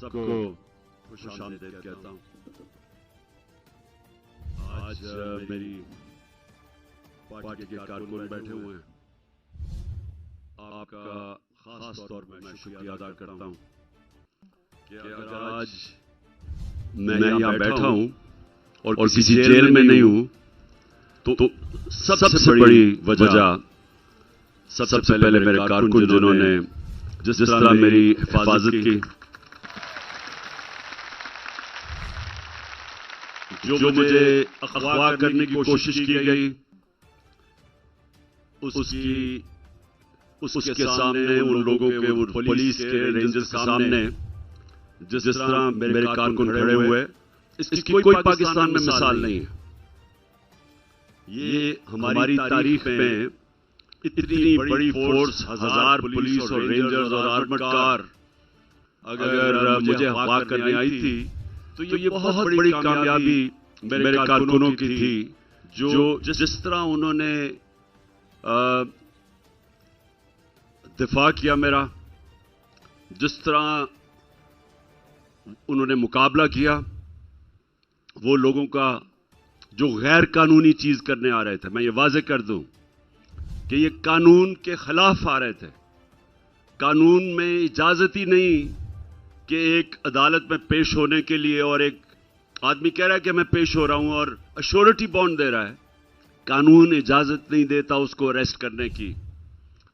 सबको खुशामदीद कहता हूँ। आज मेरी पार्टी के कारकुन बैठे हुए हैं। आपका खास तौर पर मैं शुक्रिया अदा करता हूँ कि अगर आज मैं यहाँ बैठा हूँ और किसी जेल में नहीं हूँ तो सबसे बड़ी वजह सबसे पहले मेरे कारकुन जिन्होंने जिस तरह मेरी हिफाजत की, जो मुझे अगवा करने की कोशिश की गई, उसके सामने उन लोगों के, पुलिस के, रेंजर्स के सामने जिस तरह मेरे कारकुन खड़े हुए, इसकी कोई पाकिस्तान में मिसाल नहीं है। ये हमारी तारीख में इतनी बड़ी फोर्स, 1000 पुलिस और रेंजर्स और आर्मर्ड कार अगर मुझे अगवा करने आई थी तो ये बहुत बड़ी कामयाबी मेरे कारकुनों की थी, जो जिस तरह उन्होंने दिफा किया मेरा, जिस तरह उन्होंने मुकाबला किया वो लोगों का जो गैर कानूनी चीज करने आ रहे थे। मैं ये वाजे कर दूं कि ये कानून के खिलाफ आ रहे थे। कानून में इजाजत ही नहीं कि एक अदालत में पेश होने के लिए, और एक आदमी कह रहा है कि मैं पेश हो रहा हूं और अश्योरिटी बॉन्ड दे रहा है, कानून इजाजत नहीं देता उसको अरेस्ट करने की।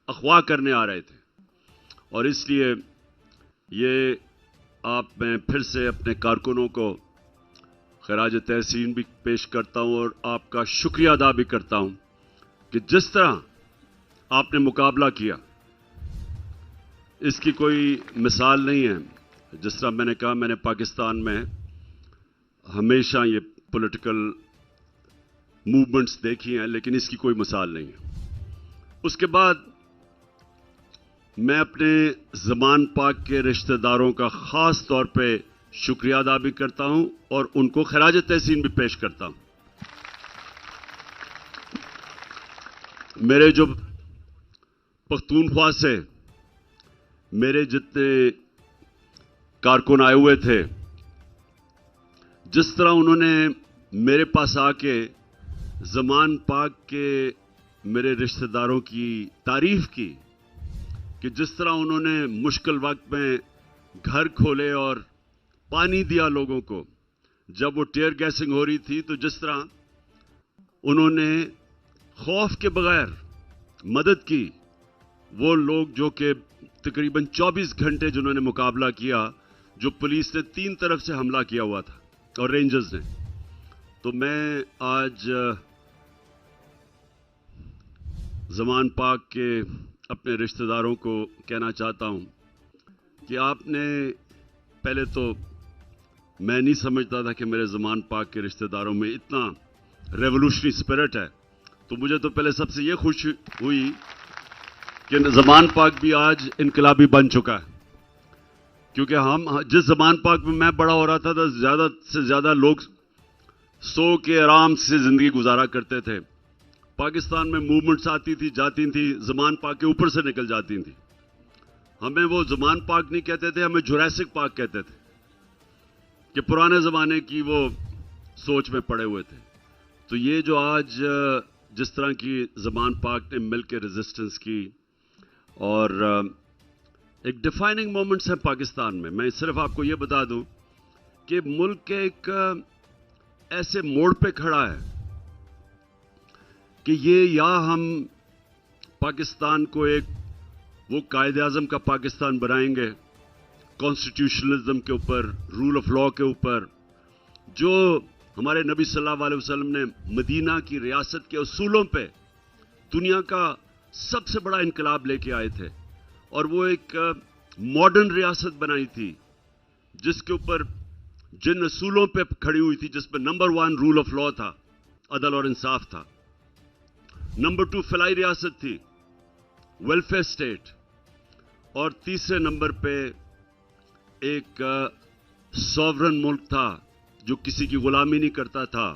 अगवा करने आ रहे थे। और इसलिए ये मैं फिर से अपने कारकुनों को खराज तहसीन भी पेश करता हूं और आपका शुक्रिया अदा भी करता हूं कि जिस तरह आपने मुकाबला किया, इसकी कोई मिसाल नहीं है। जिस तरह मैंने कहा, मैंने पाकिस्तान में हमेशा ये पॉलिटिकल मूवमेंट्स देखी हैं, लेकिन इसकी कोई मिसाल नहीं है। उसके बाद मैं अपने ज़मान पाक के रिश्तेदारों का खास तौर पे शुक्रिया अदा भी करता हूं और उनको खराज तहसीन भी पेश करता हूं। मेरे जो पख्तूनख्वा से मेरे जितने कारकुन आए हुए थे, जिस तरह उन्होंने मेरे पास आके ज़मान पाक के मेरे रिश्तेदारों की तारीफ की, कि जिस तरह उन्होंने मुश्किल वक्त में घर खोले और पानी दिया लोगों को, जब वो टीयर गैसिंग हो रही थी, तो जिस तरह उन्होंने खौफ के बगैर मदद की, वो लोग जो कि तकरीबन 24 घंटे जिन्होंने मुकाबला किया, जो पुलिस ने 3 तरफ से हमला किया हुआ था और रेंजर्स ने। तो मैं आज ज़मान पाक के अपने रिश्तेदारों को कहना चाहता हूं कि आपने, पहले तो मैं नहीं समझता था कि मेरे ज़मान पाक के रिश्तेदारों में इतना रेवोल्यूशनरी स्पिरिट है। तो मुझे तो पहले सबसे ये खुशी हुई कि ज़मान पाक भी आज इनकलाबी बन चुका है, क्योंकि हम जिस ज़मान पाक में मैं बड़ा हो रहा था, तो ज़्यादा से ज़्यादा लोग सो के आराम से ज़िंदगी गुजारा करते थे। पाकिस्तान में मूवमेंट्स आती थी, जाती थी, ज़मान पाक के ऊपर से निकल जाती थी। हमें वो ज़मान पाक नहीं कहते थे, हमें जुरासिक पाक कहते थे, कि पुराने ज़माने की वो सोच में पड़े हुए थे। तो ये जो आज जिस तरह की ज़मान पाक ने मिलकर रेजिस्टेंस की, और एक डिफाइनिंग मोमेंट्स है पाकिस्तान में। मैं सिर्फ आपको ये बता दूं कि मुल्क एक ऐसे मोड़ पे खड़ा है कि ये, या हम पाकिस्तान को एक वो कायदे आज़म का पाकिस्तान बनाएंगे, कॉन्स्टिट्यूशनलिज्म के ऊपर, रूल ऑफ लॉ के ऊपर, जो हमारे नबी सल्लल्लाहु अलैहि वसल्लम ने मदीना की रियासत के उसूलों पे दुनिया का सबसे बड़ा इनकलाब लेके आए थे, और वो एक मॉडर्न रियासत बनाई थी, जिसके ऊपर जिन उसूलों पे खड़ी हुई थी, जिसमें नंबर 1 रूल ऑफ लॉ था, अदल और इंसाफ था। नंबर 2 फलाई रियासत थी, वेलफेयर स्टेट, और तीसरे नंबर पे एक सॉवरन मुल्क था जो किसी की गुलामी नहीं करता था,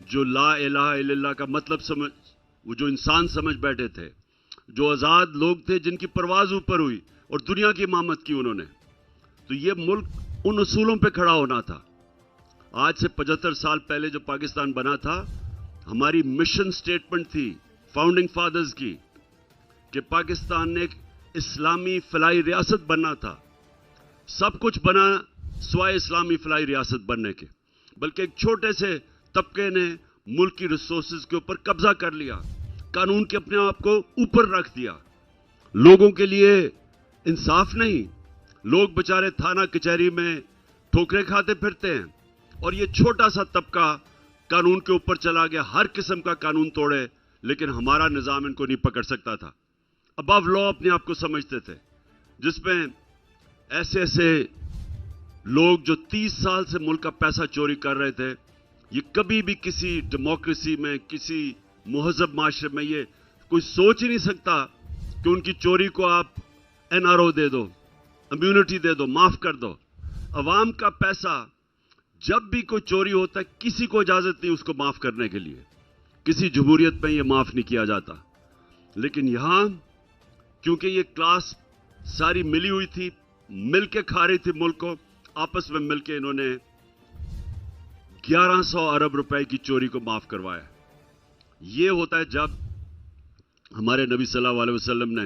जो ला इलाहा इल्लल्लाह का मतलब समझ, वो जो इंसान समझ बैठे थे, जो आज़ाद लोग थे जिनकी परवाज़ ऊपर हुई और दुनिया की इमामत की उन्होंने। तो ये मुल्क उन उसूलों पे खड़ा होना था। आज से 75 साल पहले जो पाकिस्तान बना था, हमारी मिशन स्टेटमेंट थी फाउंडिंग फादर्स की कि पाकिस्तान ने एक इस्लामी फलाई रियासत बनना था। सब कुछ बना स्वाय इस्लामी फलाई रियासत बनने के, बल्कि एक छोटे से तबके ने मुल्क की रिसोर्सेज के ऊपर कब्जा कर लिया, कानून के अपने आप को ऊपर रख दिया। लोगों के लिए इंसाफ नहीं, लोग बेचारे थाना कचहरी में ठोकरें खाते फिरते हैं, और ये छोटा सा तबका कानून के ऊपर चला गया, हर किस्म का कानून तोड़े, लेकिन हमारा निजाम इनको नहीं पकड़ सकता था। अबव लॉ अपने आप को समझते थे, जिसमें ऐसे ऐसे लोग जो 30 साल से मुल्क का पैसा चोरी कर रहे थे, ये कभी भी किसी डेमोक्रेसी में, किसी मुहज़्ज़ब माशरे में ये कोई सोच ही नहीं सकता कि उनकी चोरी को आप एनआरओ दे दो, इम्यूनिटी दे दो, माफ कर दो। अवाम का पैसा जब भी कोई चोरी होता है, किसी को इजाजत नहीं उसको माफ करने के लिए, किसी जमहूरियत में यह माफ नहीं किया जाता। लेकिन यहां क्योंकि ये क्लास सारी मिली हुई थी, मिलके खा रही थी मुल्क को, आपस में मिलके इन्होंने 1100 अरब रुपए की चोरी को माफ करवाया। यह होता है जब हमारे नबी सल्लल्लाहु अलैहि वसल्लम ने,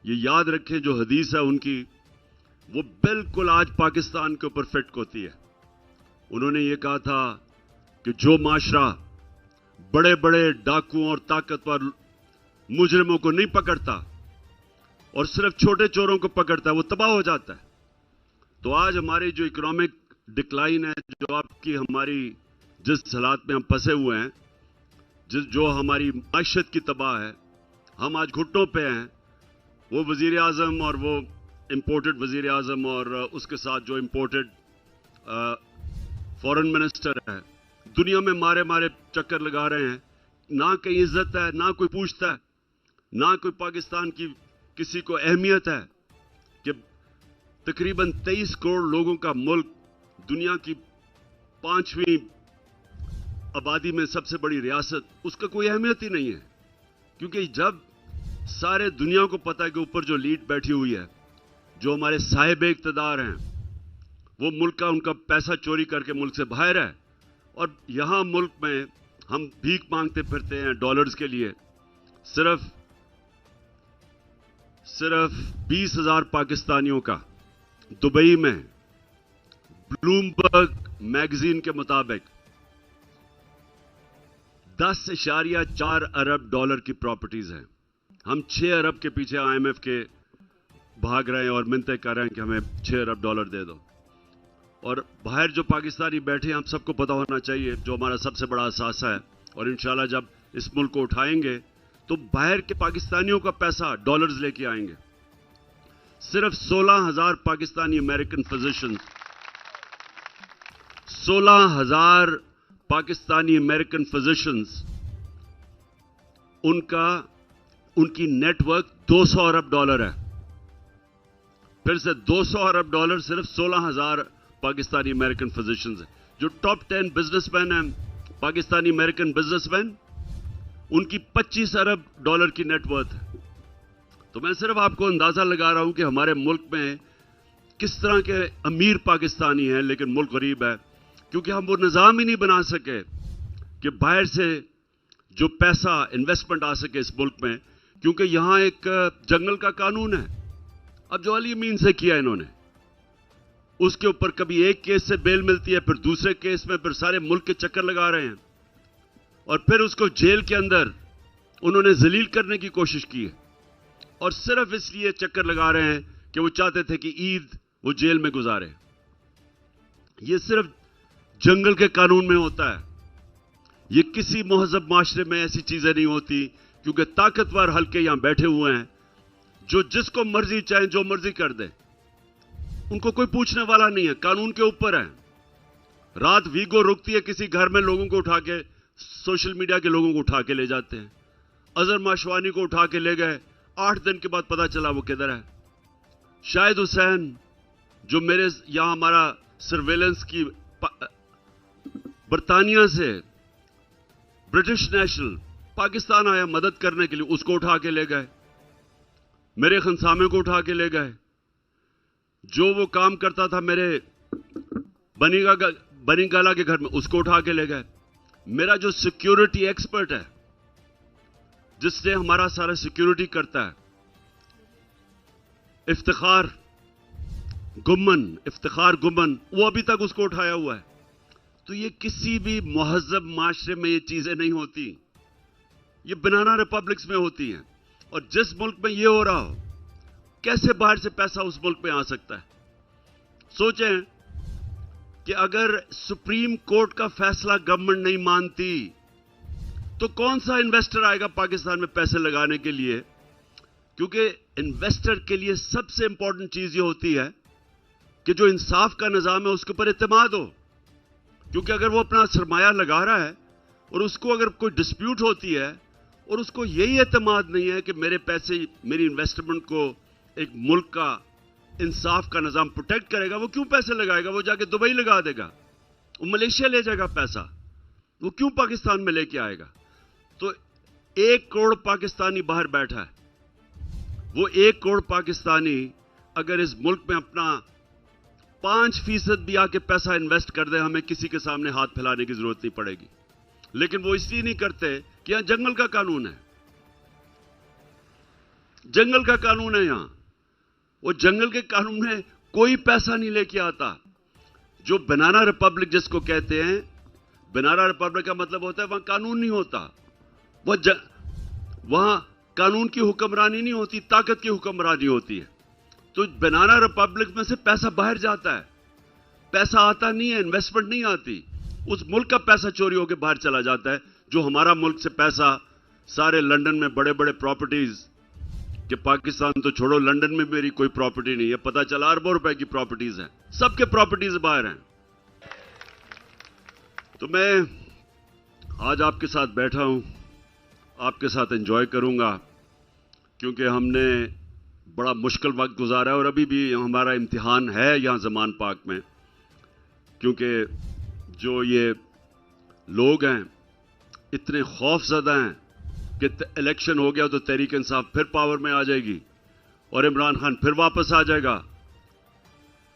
ये याद रखें जो हदीस है उनकी, वो बिल्कुल आज पाकिस्तान के ऊपर फिट होती है। उन्होंने ये कहा था कि जो माशरा बड़े बड़े डाकुओं और ताकतवर मुजरिमों को नहीं पकड़ता और सिर्फ छोटे चोरों को पकड़ता है, वो तबाह हो जाता है। तो आज हमारी जो इकोनॉमिक डिक्लाइन है, जो आपकी हमारी जिस हालात में हम फंसे हुए हैं, जो हमारी माशत की तबाह है, हम आज घुटनों पे हैं। वो वजीर आजम और वो इंपोर्टेड वजीर आजम और उसके साथ जो इंपोर्टेड फॉरेन मिनिस्टर है, दुनिया में मारे मारे चक्कर लगा रहे हैं। ना कहीं इज्जत है, ना कोई पूछता है, ना कोई पाकिस्तान की किसी को अहमियत है कि तकरीबन 23 करोड़ लोगों का मुल्क, दुनिया की 5वीं आबादी में सबसे बड़ी रियासत, उसका कोई अहमियत ही नहीं है। क्योंकि जब सारे दुनिया को पता है कि ऊपर जो लीड बैठी हुई है, जो हमारे साहिब इख्तिदार हैं, वो मुल्क का उनका पैसा चोरी करके मुल्क से बाहर है, और यहां मुल्क में हम भीख मांगते फिरते हैं डॉलर्स के लिए। सिर्फ 20,000 पाकिस्तानियों का दुबई में ब्लूमबर्ग मैगजीन के मुताबिक 10.4 अरब डॉलर की प्रॉपर्टीज हैं। हम 6 अरब के पीछे IMF के भाग रहे हैं और मिन्नतें कर रहे हैं कि हमें 6 अरब डॉलर दे दो। और बाहर जो पाकिस्तानी बैठे हैं, हम सबको पता होना चाहिए, जो हमारा सबसे बड़ा असासा है, और इंशाल्लाह जब इस मुल्क को उठाएंगे तो बाहर के पाकिस्तानियों का पैसा डॉलर्स लेके आएंगे। सिर्फ 16,000 Pakistani American physicians, 16,000 Pakistani American physicians, उनकी नेटवर्क 200 अरब डॉलर है। फिर से 200 अरब डॉलर सिर्फ 16,000 पाकिस्तानी अमेरिकन फिजिशियंस है। जो टॉप 10 बिजनेसमैन हैं, पाकिस्तानी अमेरिकन बिजनेसमैन, उनकी 25 अरब डॉलर की नेटवर्थ है। तो मैं सिर्फ आपको अंदाजा लगा रहा हूं कि हमारे मुल्क में किस तरह के अमीर पाकिस्तानी हैं, लेकिन मुल्क गरीब है, क्योंकि हम वो निजाम ही नहीं बना सके कि बाहर से जो पैसा इन्वेस्टमेंट आ सके इस मुल्क में। क्योंकि यहां एक जंगल का कानून है। अब जो अली अमीन से किया इन्होंने, उसके ऊपर कभी एक केस से बेल मिलती है, फिर दूसरे केस में, फिर सारे मुल्क के चक्कर लगा रहे हैं, और फिर उसको जेल के अंदर उन्होंने जलील करने की कोशिश की है, और सिर्फ इसलिए चक्कर लगा रहे हैं कि वो चाहते थे कि ईद वो जेल में गुजारे। ये सिर्फ जंगल के कानून में होता है, ये किसी मुहज़्ज़ब माशरे में ऐसी चीजें नहीं होती। क्योंकि ताकतवर हल्के यहां बैठे हुए हैं, जो जिसको मर्जी चाहे जो मर्जी कर दे, उनको कोई पूछने वाला नहीं है, कानून के ऊपर है। रात वीगो रुकती है किसी घर में, लोगों को उठा के, सोशल मीडिया के लोगों को उठा के ले जाते हैं। अजहर माशवानी को उठा के ले गए, 8 दिन के बाद पता चला वो किधर है। शाहिद हुसैन, जो मेरे यहां हमारा सर्वेलेंस की बरतानिया से ब्रिटिश नेशनल पाकिस्तान आया मदद करने के लिए, उसको उठा के ले गए। मेरे खनसामे को उठा के ले गए। जो वो काम करता था मेरे बनीगाला के घर में, उसको उठा के ले गए। मेरा जो सिक्योरिटी एक्सपर्ट है, जिसने हमारा सारा सिक्योरिटी करता है, इफ्तिखार गुम्मन, वो अभी तक उसको उठाया हुआ है। तो ये किसी भी मुहज़्ज़ब माशरे में ये चीजें नहीं होती, ये बनाना रिपब्लिक्स में होती हैं। और जिस मुल्क में ये हो रहा हो, कैसे बाहर से पैसा उस मुल्क में आ सकता है? सोचें कि अगर सुप्रीम कोर्ट का फैसला गवर्नमेंट नहीं मानती तो कौन सा इन्वेस्टर आएगा पाकिस्तान में पैसे लगाने के लिए? क्योंकि इन्वेस्टर के लिए सबसे इंपॉर्टेंट चीज ये होती है कि जो इंसाफ का निजाम है उसके ऊपर इत्मीनान हो। क्योंकि अगर वो अपना सरमाया लगा रहा है और उसको अगर कोई डिस्प्यूट होती है और उसको यही इत्मीनान नहीं है कि मेरे पैसे, मेरी इन्वेस्टमेंट को एक मुल्क का इंसाफ का निजाम प्रोटेक्ट करेगा, वो क्यों पैसे लगाएगा? वो जाके दुबई लगा देगा, वो मलेशिया ले जाएगा पैसा, वो क्यों पाकिस्तान में लेके आएगा? तो 1 करोड़ पाकिस्तानी बाहर बैठा है, वो 1 करोड़ पाकिस्तानी अगर इस मुल्क में अपना 5% भी आके पैसा इन्वेस्ट कर दे, हमें किसी के सामने हाथ फैलाने की जरूरत नहीं पड़ेगी। लेकिन वो इसलिए नहीं करते कि यहां जंगल का कानून है, जंगल का कानून है यहां। वो जंगल के कानून में कोई पैसा नहीं लेके आता। जो बनाना रिपब्लिक जिसको कहते हैं, बनाना रिपब्लिक का मतलब होता है वहां कानून नहीं होता, वहां कानून की हुक्मरानी नहीं होती, ताकत की हुक्मरानी होती है। तो बनाना रिपब्लिक में से पैसा बाहर जाता है, पैसा आता नहीं है, इन्वेस्टमेंट नहीं आती, उस मुल्क का पैसा चोरी होकर बाहर चला जाता है। जो हमारा मुल्क से पैसा सारे लंदन में बड़े बड़े प्रॉपर्टीज, कि पाकिस्तान तो छोड़ो, लंदन में मेरी कोई प्रॉपर्टी नहीं है, पता चला अरबों रुपए की प्रॉपर्टीज हैं, सबके प्रॉपर्टीज बाहर हैं। तो मैं आज आपके साथ बैठा हूं, आपके साथ एंजॉय करूंगा, क्योंकि हमने बड़ा मुश्किल वक्त गुजारा है और अभी भी हमारा इम्तिहान है यहां ज़मान पाक में। क्योंकि जो ये लोग हैं इतने खौफज़दा हैं कि इलेक्शन हो गया तो तहरीक इंसाफ फिर पावर में आ जाएगी और इमरान खान फिर वापस आ जाएगा,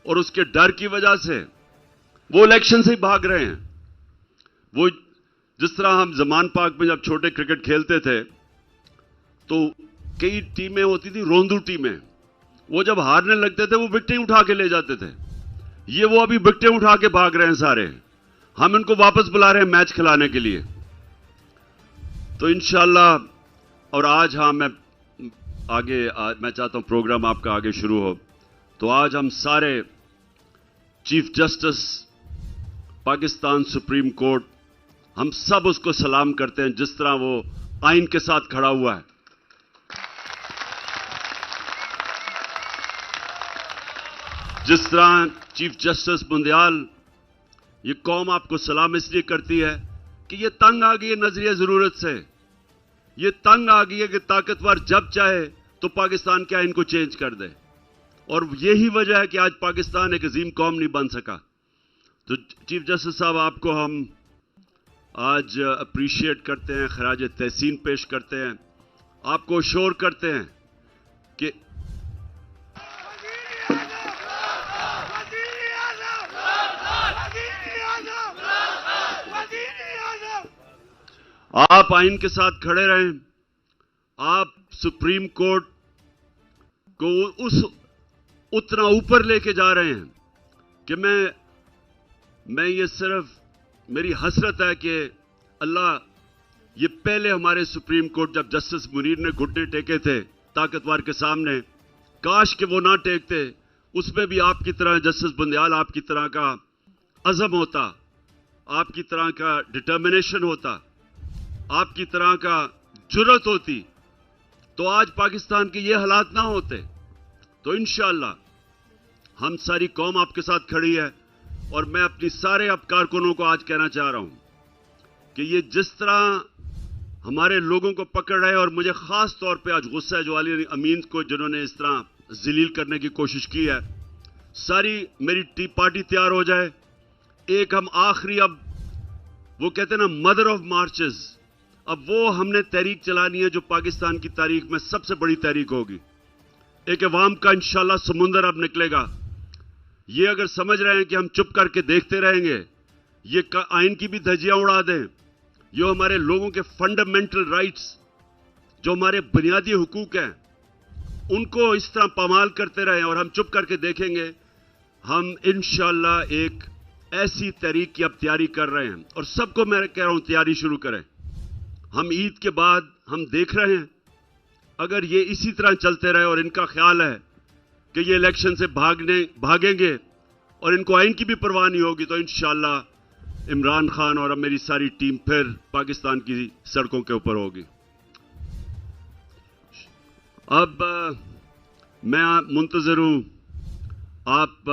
और उसके डर की वजह से वो इलेक्शन से ही भाग रहे हैं। वो जिस तरह हम ज़मान पाक में जब छोटे क्रिकेट खेलते थे तो कई टीमें होती थी, रोंदू टीमें, वो जब हारने लगते थे वो विकेटें उठा के ले जाते थे। ये वो अभी विकेटें उठा के भाग रहे हैं सारे, हम इनको वापस बुला रहे हैं मैच खिलाने के लिए। तो इंशाअल्लाह, और आज मैं चाहता हूं प्रोग्राम आपका आगे शुरू हो। तो आज हम सारे chief justice Pakistan supreme court, हम सब उसको सलाम करते हैं जिस तरह वो आइन के साथ खड़ा हुआ है। जिस तरह चीफ जस्टिस बुंदियाल, ये कौम आपको सलाम इसलिए करती है कि ये तंग आ गई है नजरिया जरूरत से, ये तंग आ गई है कि ताकतवर जब चाहे तो पाकिस्तान के आइन को चेंज कर दे, और यही वजह है कि आज पाकिस्तान एक अजीम कौम नहीं बन सका। तो चीफ जस्टिस साहब, आपको हम आज अप्रिशिएट करते हैं, खराज तहसीन पेश करते हैं, आपको श्योर करते हैं कि आप आइन के साथ खड़े रहें। आप सुप्रीम कोर्ट को उतना ऊपर लेके जा रहे हैं कि मैं ये सिर्फ मेरी हसरत है कि अल्लाह, ये पहले हमारे सुप्रीम कोर्ट जब जस्टिस मुनीर ने घुटने टेके थे ताकतवर के सामने, काश कि वो ना टेकते, उसमें भी आपकी तरह जस्टिस बुंदियाल, आपकी तरह का अज़म होता, आपकी तरह का डिटर्मिनेशन होता, आपकी तरह का जुर्रत होती, तो आज पाकिस्तान के ये हालात ना होते। तो इंशाअल्लाह हम सारी कौम आपके साथ खड़ी है, और मैं अपनी सारे अब कारकुनों को आज कहना चाह रहा हूं कि ये जिस तरह हमारे लोगों को पकड़ रहे हैं, और मुझे खास तौर पे आज गुस्सा है जो अली अमीन को जिन्होंने इस तरह जलील करने की कोशिश की है। सारी मेरी पार्टी तैयार हो जाए, एक हम आखिरी, अब वो कहते हैं ना मदर ऑफ मार्चेस, अब वो हमने तहरीक चलानी है जो पाकिस्तान की तारीख में सबसे बड़ी तहरीक होगी। एक अवाम का इंशाल्लाह समुंदर अब निकलेगा ये अगर समझ रहे हैं कि हम चुप करके देखते रहेंगे, ये आइन की भी धज्जियां उड़ा दें, जो हमारे लोगों के फंडामेंटल राइट्स, जो हमारे बुनियादी हुकूक हैं, उनको इस तरह पामाल करते रहें और हम चुप करके देखेंगे, हम इंशाअल्लाह एक ऐसी तहरीक की अब तैयारी कर रहे हैं और सबको मैं कह रहा हूं तैयारी शुरू करें। हम ईद के बाद हम देख रहे हैं, अगर ये इसी तरह चलते रहे और इनका ख्याल है कि ये इलेक्शन से भागेंगे और इनको आइन की भी परवाह नहीं होगी, तो इंशाअल्लाह इमरान खान और अब मेरी सारी टीम फिर पाकिस्तान की सड़कों के ऊपर होगी। अब मैं मुंतज़िर हूं आप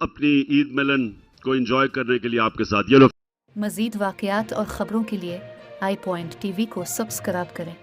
अपनी ईद मिलन को एंजॉय करने के लिए आपके साथ। ये लो मज़ीद वाक़यात और ख़बरों के लिए आई पॉइंट टीवी को सब्सक्राइब करें।